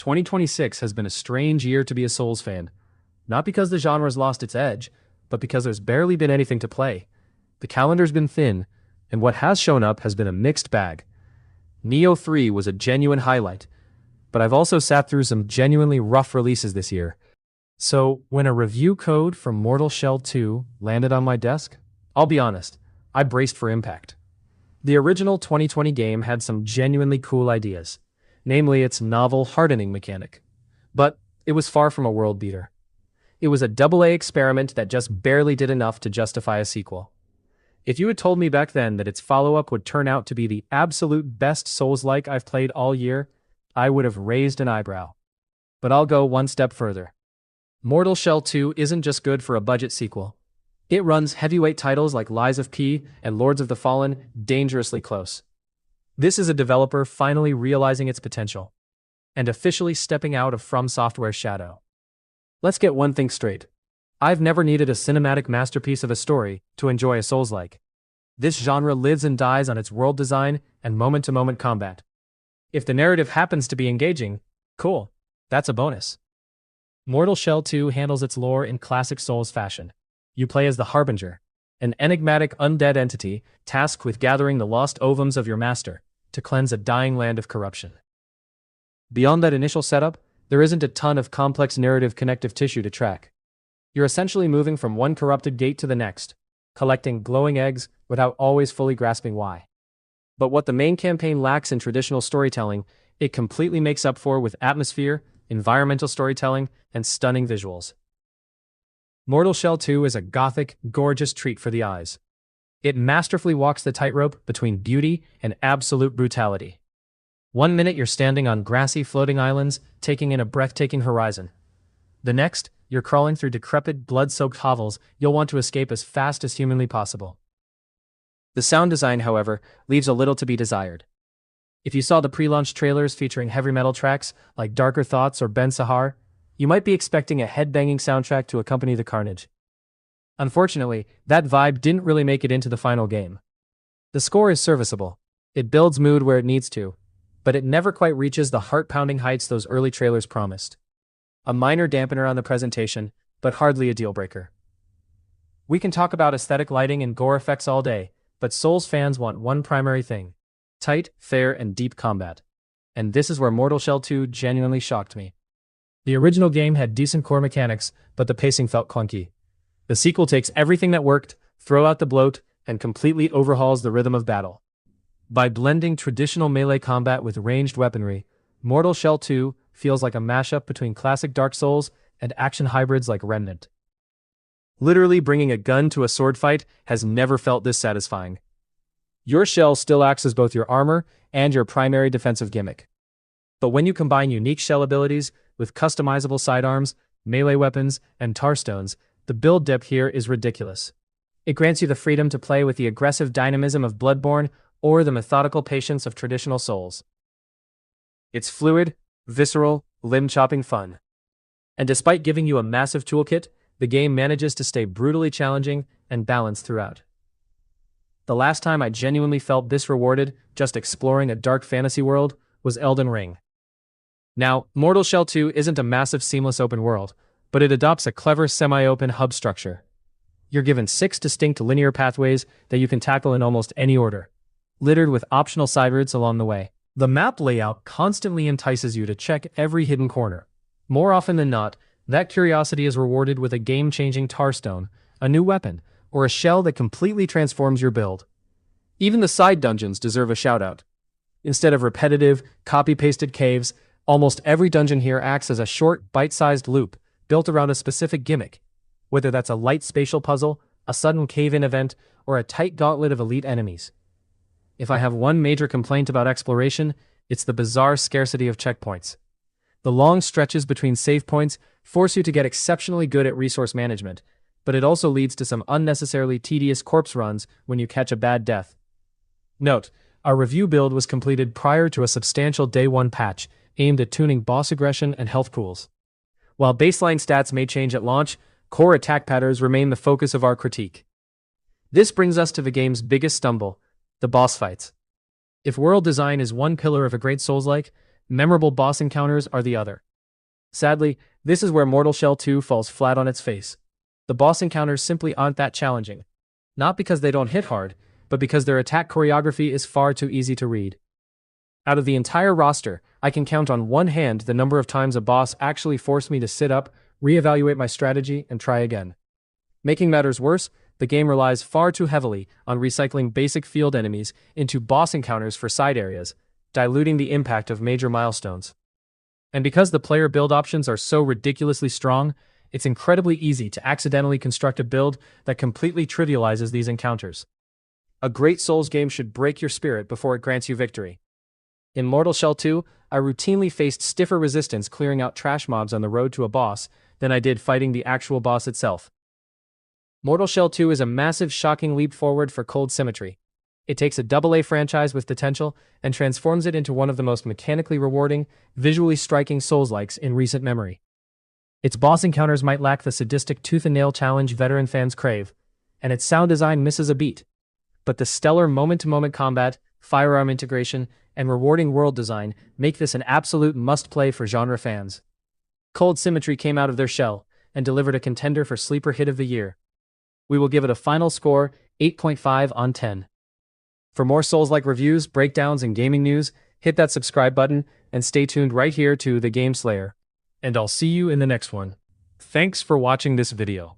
2026 has been a strange year to be a Souls fan. Not because the genre's lost its edge, but because there's barely been anything to play. The calendar's been thin, and what has shown up has been a mixed bag. Neo 3 was a genuine highlight, but I've also sat through some genuinely rough releases this year. So, when a review code for Mortal Shell 2 landed on my desk, I'll be honest, I braced for impact. The original 2020 game had some genuinely cool ideas, namely its novel hardening mechanic. But it was far from a world beater. It was a double-A experiment that just barely did enough to justify a sequel. If you had told me back then that its follow-up would turn out to be the absolute best Soulslike I've played all year, I would have raised an eyebrow. But I'll go one step further. Mortal Shell 2 isn't just good for a budget sequel. It runs heavyweight titles like Lies of P and Lords of the Fallen dangerously close. This is a developer finally realizing its potential, and officially stepping out of From Software's shadow. Let's get one thing straight. I've never needed a cinematic masterpiece of a story to enjoy a Souls-like. This genre lives and dies on its world design and moment-to-moment combat. If the narrative happens to be engaging, cool, that's a bonus. Mortal Shell 2 handles its lore in classic Souls fashion. You play as the Harbinger, an enigmatic undead entity tasked with gathering the lost ovums of your master to cleanse a dying land of corruption. Beyond that initial setup, there isn't a ton of complex narrative connective tissue to track. You're essentially moving from one corrupted gate to the next, collecting glowing eggs without always fully grasping why. But what the main campaign lacks in traditional storytelling, it completely makes up for with atmosphere, environmental storytelling, and stunning visuals. Mortal Shell 2 is a gothic, gorgeous treat for the eyes. It masterfully walks the tightrope between beauty and absolute brutality. One minute you're standing on grassy floating islands, taking in a breathtaking horizon. The next, you're crawling through decrepit, blood-soaked hovels you'll want to escape as fast as humanly possible. The sound design, however, leaves a little to be desired. If you saw the pre-launch trailers featuring heavy metal tracks like Darker Thoughts or Ben Sahar, you might be expecting a head-banging soundtrack to accompany the carnage. Unfortunately, that vibe didn't really make it into the final game. The score is serviceable. It builds mood where it needs to, but it never quite reaches the heart-pounding heights those early trailers promised. A minor dampener on the presentation, but hardly a deal-breaker. We can talk about aesthetic lighting and gore effects all day, but Souls fans want one primary thing: tight, fair, and deep combat. And this is where Mortal Shell 2 genuinely shocked me. The original game had decent core mechanics, but the pacing felt clunky. The sequel takes everything that worked, throws out the bloat, and completely overhauls the rhythm of battle. By blending traditional melee combat with ranged weaponry, Mortal Shell 2 feels like a mashup between classic Dark Souls and action hybrids like Remnant. Literally bringing a gun to a sword fight has never felt this satisfying. Your shell still acts as both your armor and your primary defensive gimmick. But when you combine unique shell abilities with customizable sidearms, melee weapons, and tar stones, the build depth here is ridiculous. It grants you the freedom to play with the aggressive dynamism of Bloodborne or the methodical patience of traditional Souls. It's fluid, visceral, limb-chopping fun. And despite giving you a massive toolkit, the game manages to stay brutally challenging and balanced throughout. The last time I genuinely felt this rewarded just exploring a dark fantasy world was Elden Ring. Now, Mortal Shell 2 isn't a massive seamless open world, but it adopts a clever semi-open hub structure. You're given 6 distinct linear pathways that you can tackle in almost any order, littered with optional side routes along the way. The map layout constantly entices you to check every hidden corner. More often than not, that curiosity is rewarded with a game-changing tar stone, a new weapon, or a shell that completely transforms your build. Even the side dungeons deserve a shout-out. Instead of repetitive, copy-pasted caves, almost every dungeon here acts as a short, bite-sized loop built around a specific gimmick, whether that's a light spatial puzzle, a sudden cave-in event, or a tight gauntlet of elite enemies. If I have one major complaint about exploration, it's the bizarre scarcity of checkpoints. The long stretches between save points force you to get exceptionally good at resource management, but it also leads to some unnecessarily tedious corpse runs when you catch a bad death. Note, our review build was completed prior to a substantial Day 1 patch aimed at tuning boss aggression and health pools. While baseline stats may change at launch, core attack patterns remain the focus of our critique. This brings us to the game's biggest stumble, the boss fights. If world design is one pillar of a great Souls-like, memorable boss encounters are the other. Sadly, this is where Mortal Shell 2 falls flat on its face. The boss encounters simply aren't that challenging. Not because they don't hit hard, but because their attack choreography is far too easy to read. Out of the entire roster, I can count on one hand the number of times a boss actually forced me to sit up, reevaluate my strategy, and try again. Making matters worse, the game relies far too heavily on recycling basic field enemies into boss encounters for side areas, diluting the impact of major milestones. And because the player build options are so ridiculously strong, it's incredibly easy to accidentally construct a build that completely trivializes these encounters. A great Souls game should break your spirit before it grants you victory. In Mortal Shell 2, I routinely faced stiffer resistance clearing out trash mobs on the road to a boss than I did fighting the actual boss itself. Mortal Shell 2 is a massive, shocking leap forward for Cold Symmetry. It takes a AA franchise with potential and transforms it into one of the most mechanically rewarding, visually striking Souls-likes in recent memory. Its boss encounters might lack the sadistic tooth-and-nail challenge veteran fans crave, and its sound design misses a beat. But the stellar moment-to-moment combat, firearm integration, and rewarding world design make this an absolute must-play for genre fans. Cold Symmetry came out of their shell and delivered a contender for Sleeper Hit of the Year. We will give it a final score, 8.5 on 10. For more Souls-like reviews, breakdowns, and gaming news, hit that subscribe button and stay tuned right here to The Game Slayer. And I'll see you in the next one. Thanks for watching this video.